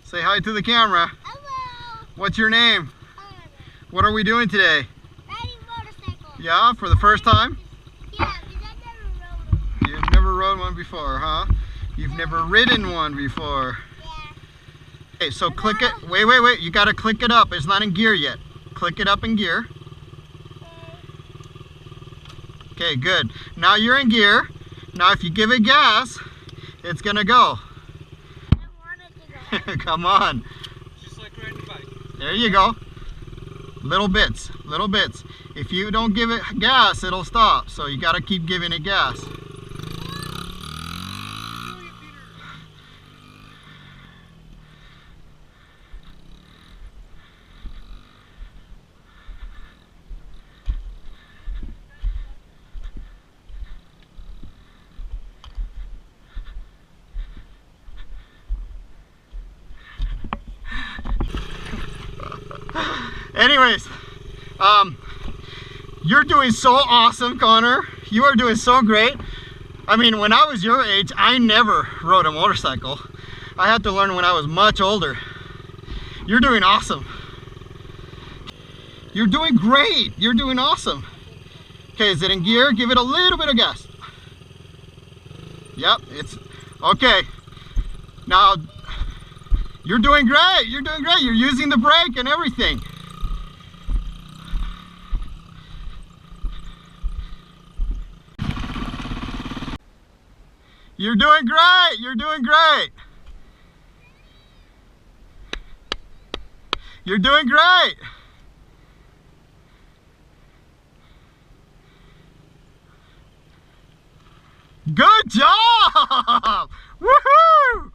Say hi to the camera. Hello. What's your name? Conor. What are we doing today? Riding motorcycle. Yeah, for the first time? Yeah, because I never rode them. You've never rode one before, huh? You've never ridden one before. Yeah. Okay, so click it. Wait. You gotta click it up. It's not in gear yet. Click it up in gear. Okay, good. Now you're in gear. Now if you give it gas, it's gonna go. I don't want it to go. Come on. Just like riding a bike. There you go. Little bits, little bits. If you don't give it gas, it'll stop. So you gotta keep giving it gas. Anyways, you're doing so awesome, Connor. You are doing so great. I mean, when I was your age, I never rode a motorcycle. I had to learn when I was much older. You're doing awesome. You're doing great. You're doing awesome. Okay, is it in gear? Give it a little bit of gas. Yep, it's okay. Now, you're doing great. You're doing great. You're using the brake and everything. You're doing great. You're doing great. You're doing great. Good job! Woohoo!